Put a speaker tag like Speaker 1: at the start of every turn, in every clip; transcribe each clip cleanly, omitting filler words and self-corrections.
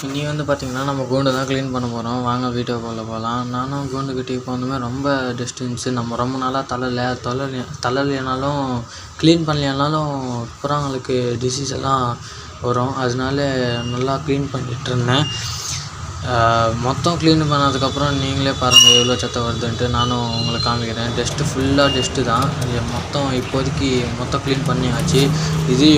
Speaker 1: இனி வந்து பார்த்திங்கன்னா நம்ம கூண்டு தான் க்ளீன் பண்ண போகிறோம். வாங்க வீடியோக்குள்ளே போகலாம். நானும் கூண்டுக்கிட்ட இப்போ வந்துமே ரொம்ப டஸ்ட் இருந்துச்சு. நம்ம ரொம்ப நாளாக தலையிலனாலும் க்ளீன் பண்ணலைனாலும் புறாங்களுக்கு டிசீஸ் எல்லாம் வரும். அதனால நல்லா க்ளீன் பண்ணிகிட்ருந்தேன். மொத்தம் க்ளீன் பண்ணதுக்கப்புறம் நீங்களே பாருங்கள் எவ்வளோ சத்தம் வருதுன்ட்டு. நானும் உங்களுக்கு காமிக்கிறேன். ஃபுல்லாக டஸ்ட்டு தான். இப்போதைக்கு மொத்தம் க்ளீன் பண்ணியாச்சு. இது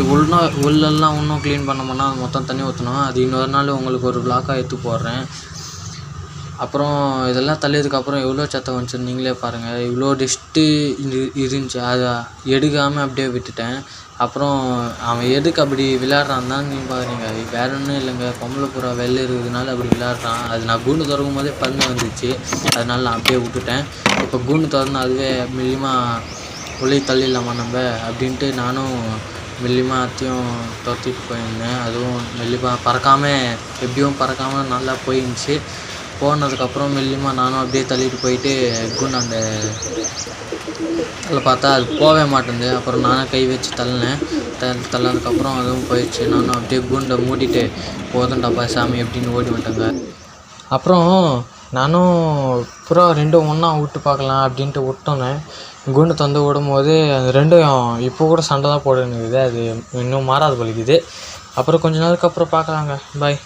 Speaker 1: உள்ளெல்லாம் இன்னும் க்ளீன் பண்ணோம்னா மொத்தம் தண்ணி ஊற்றணும். அது இன்னொரு நாள் உங்களுக்கு ஒரு வ்ளாகாக எடுத்து போடுறேன். அப்புறம் இதெல்லாம் தள்ளியதுக்கப்புறம் எவ்வளோ சத்தம் வந்துச்சுன்னு நீங்களே பாருங்கள். இவ்வளோ டஸ்ட்டு இருந்துச்சு. அதை எடுக்காமல் அப்படியே விட்டுட்டேன். அப்புறம் அவன் எதுக்கு அப்படி விளையாடுறான் தான் நீங்கள் பார்க்குறீங்க. வேறு ஒன்றும் இல்லைங்க, பொம்பளை புறா வெளில இருக்கிறதுனால அப்படி விளையாடுறான். அது நான் கூண்டு திறக்கும் போதே பறந்து வந்துச்சு. அதனால நான் அப்படியே விட்டுட்டேன். இப்போ கூண்டு திறந்து அதுவே மெல்லியமாக உள்ளே தள்ளிடலாமா நம்ம அப்படின்ட்டு நானும் மெல்லியமாக அத்தையும் துரத்திட்டு போயிருந்தேன். அதுவும் மெல்லியமாக பறக்காமல் நல்லா போயிருந்துச்சு. போனதுக்கப்புறம் மெல்லியமாக நானும் அப்படியே தள்ளிட்டு போயிட்டு கூண்டு அதில் பார்த்தா அது போகவே மாட்டேங்குது. அப்புறம் நானே கை வச்சு தள்ளதுக்கப்புறம் அதுவும் போயிடுச்சு. நானும் அப்படியே கூண்டை மூடிட்டு போதும்டாப்பா சாமி அப்படின்னு ஓடி வந்துட்டேங்க. அப்புறம் நானும் புறா ரெண்டும் ஒன்றா விட்டு பார்க்கலாம் அப்படின்ட்டு விட்டோன்னே கூண்டு தந்து விடும்போது அது ரெண்டும் இப்போ கூட சண்டை தான் போட்டுன்னுக்குது. அது இன்னும் மாறாது பலிக்குது. அப்புறம் கொஞ்ச நாளுக்கு அப்புறம் பார்க்கலாங்க. பாய்.